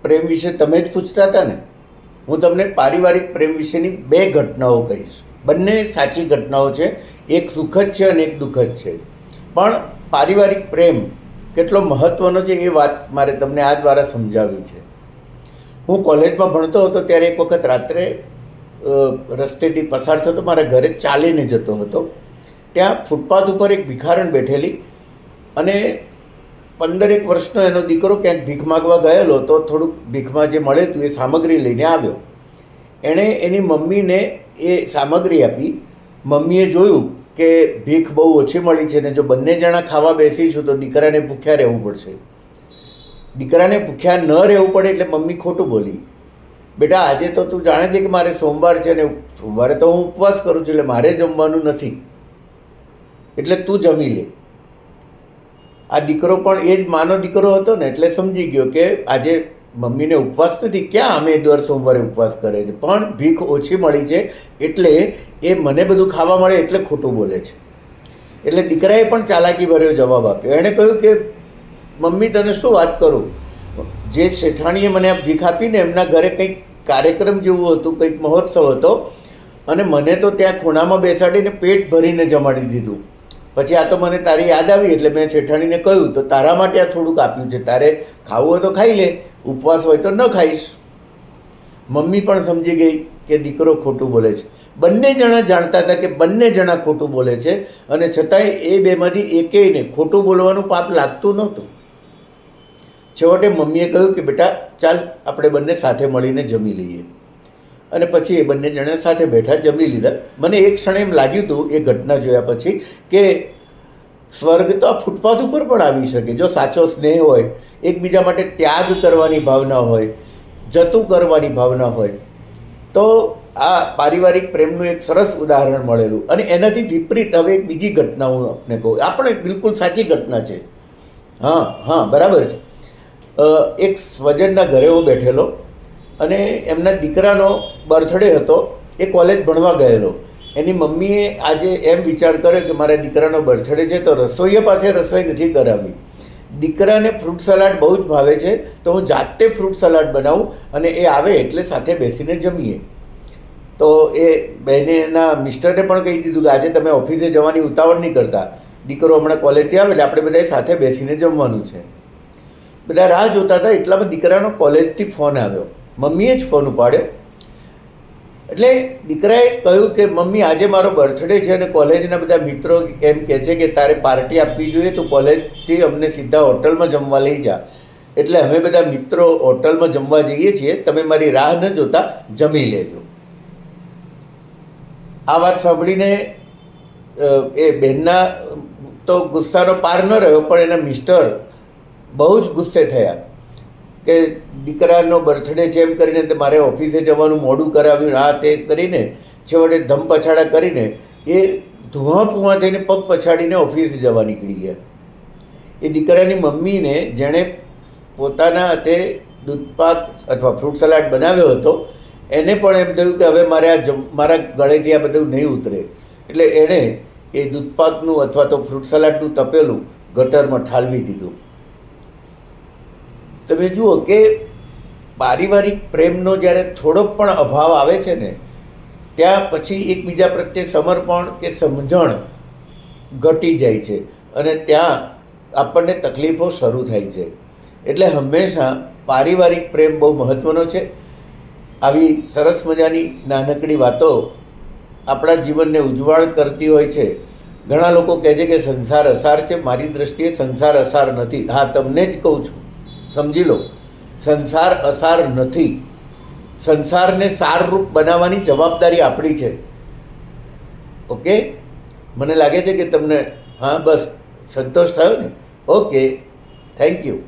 પ્રેમ વિશે તમે જ પૂછતા હતા ને. હું તમને પારિવારિક પ્રેમ વિશેની બે ઘટનાઓ કહીશ. બંને સાચી ઘટનાઓ છે. એક સુખદ છે અને એક દુઃખદ છે. પણ પારિવારિક પ્રેમ કેટલો મહત્ત્વનો છે એ વાત મારે તમને આ દ્વારા સમજાવવી છે. હું કોલેજમાં ભણતો હતો ત્યારે એક વખત રાત્રે રસ્તેથી પસાર થતો, મારા ઘરે ચાલીને જતો હતો. ત્યાં ફૂટપાથ ઉપર એક ભિખારણ બેઠેલી અને 15 વર્ષનો એનો દીકરો ક્યાંક ભીખ માગવા ગયેલો તો થોડુંક ભીખમાં જે મળે હતું એ સામગ્રી લઈને આવ્યો. એણે એની મમ્મીને એ સામગ્રી આપી. મમ્મીએ જોયું કે ભીખ બહુ ઓછી મળી છે ને જો બંને જણા ખાવા બેસીશું તો દીકરાને ભૂખ્યા રહેવું પડશે. દીકરાને ભૂખ્યા ન રહેવું પડે એટલે મમ્મી ખોટું બોલી, બેટા આજે તો તું જાણે છે કે મારે સોમવાર છે ને સોમવારે તો હું ઉપવાસ કરું છું એટલે મારે જમવાનું નથી, એટલે તું જમી લે. આ દીકરો પણ એ જ માનો દીકરો હતો ને એટલે સમજી ગયો કે આજે મમ્મીને ઉપવાસ નથી, ક્યાં અમે દર સોમવારે ઉપવાસ કરે છે, પણ ભીખ ઓછી મળી છે એટલે એ મને બધું ખાવા મળે એટલે ખોટું બોલે છે. એટલે દીકરાએ પણ ચાલાકી ભર્યો જવાબ આપ્યો. એણે કહ્યું કે મમ્મી તને શું વાત કરું, જે શેઠાણીએ મને આ ભીખ આપીને એમના ઘરે કંઈક કાર્યક્રમ જેવું હતું, કંઈક મહોત્સવ હતો અને મને તો ત્યાં ખૂણામાં બેસાડીને પેટ ભરીને જમાડી દીધું. પછી આ તો મને તારી યાદ આવી એટલે મેં શેઠાણીને કહ્યું તો તારા માટે આ થોડુંક આપ્યું છે, તારે ખાવું હોય તો ખાઈ લે, ઉપવાસ હોય તો ન ખાઈશ. મમ્મી પણ સમજી ગઈ કે દીકરો ખોટું બોલે છે. બંને જણા જાણતા હતા કે બંને જણા ખોટું બોલે છે અને છતાંય એ બેમાંથી એકેયને ખોટું બોલવાનું પાપ લાગતું નહોતું. છેવટે મમ્મીએ કહ્યું કે બેટા ચાલ આપણે બંને સાથે મળીને જમી લઈએ. અને પછી એ બંને જણા સાથે બેઠા, જમી લીધા. મને એક ક્ષણ એમ લાગ્યું હતું એ ઘટના જોયા પછી કે સ્વર્ગ તો આ ફૂટપાથ ઉપર પણ આવી શકે જો સાચો સ્નેહ હોય, એકબીજા માટે ત્યાગ કરવાની ભાવના હોય, જતું કરવાની ભાવના હોય. તો આ પારિવારિક પ્રેમનું એક સરસ ઉદાહરણ મળેલું. અને એનાથી વિપરીત હવે એક બીજી ઘટના હું આપને કહું. આ પણ એક બિલકુલ સાચી ઘટના છે. હા બરાબર છે. એક સ્વજનના ઘરે હું બેઠેલો અને એમના દીકરાનો બર્થડે હતો. એ કોલેજ ભણવા ગયેલો. એની મમ્મીએ આજે એમ વિચાર કર્યો કે મારા દીકરાનો બર્થડે છે તો રસોઈયા પાસે રસોઈ નથી કરાવી. દીકરાને ફ્રૂટ સલાડ બહુ જ ભાવે છે તો હું જાતે ફ્રૂટ સલાડ બનાવું અને એ આવે એટલે સાથે બેસીને જમીએ. તો એ બહેને એના મિસ્ટરને પણ કહી દીધું કે આજે તમે ઓફિસે જવાની ઉતાવળ નહીં કરતા, દીકરો હમણાં કોલેજથી આવે એટલે આપણે બધાએ સાથે બેસીને જમવાનું છે. બધા રાહ જોતા હતા. એટલામાં દીકરાનો કોલેજથી ફોન આવ્યો. મમ્મીએ જ ફોન ઉપાડ્યો. એટલે દીકરાએ કહ્યું કે મમ્મી આજે મારો બર્થડે છે અને કોલેજના બધા મિત્રો એમ કહે છે કે તારે પાર્ટી આપવી જોઈએ, તો કોલેજથી અમને સીધા હોટલમાં જમવા લઈ જા. એટલે અમે બધા મિત્રો હોટલમાં જમવા જઈએ છીએ, તમે મારી રાહ ન જોતા જમી લેજો. આ વાત સાંભળીને એ બહેનના તો ગુસ્સાનો પાર ન રહ્યો, પણ એના મિસ્ટર બહુ જ ગુસ્સે થયા કે દીકરાનો બર્થડે છે એમ કરીને તે મારે ઓફિસે જવાનું મોડું કરાવ્યું, આ તે કરીને છેવટે ધમ પછાડા કરીને એ ધુઆ થઈને પગ પછાડીને ઓફિસે જવા નીકળી ગયા. એ દીકરાની મમ્મીને જેણે પોતાના હાથે દૂધપાક અથવા ફ્રૂટ સલાડ બનાવ્યો હતો એને પણ એમ થયું કે હવે મારે મારા ગળેથી આ બધું નહીં ઉતરે, એટલે એણે એ દૂધપાકનું અથવા તો ફ્રૂટ સલાડનું તપેલું ગટરમાં ઠાલવી દીધું. તમે જુઓ કે પારિવારિક પ્રેમનો જ્યારે થોડોક પણ અભાવ આવે છે ને ત્યાં પછી એકબીજા પ્રત્યે સમર્પણ કે સમજણ ઘટી જાય છે અને ત્યાં આપણને તકલીફો શરૂ થાય છે. એટલે હંમેશા પારિવારિક પ્રેમ બહુ મહત્ત્વનો છે. આવી સરસ મજાની નાનકડી વાતો આપણા જીવનને ઉજ્જવળ કરતી હોય છે. ઘણા લોકો કહે છે કે સંસાર અસાર છે. મારી દૃષ્ટિએ સંસાર અસાર નથી. હા, તમને જ કહું છું, સમજી લો, સંસાર અસાર નથી. સંસારને સારરૂપ બનાવવાની જવાબદારી આપણી છે. ઓકે, મને લાગે છે કે તમને બસ સંતોષ થયો ને. Okay, thank you.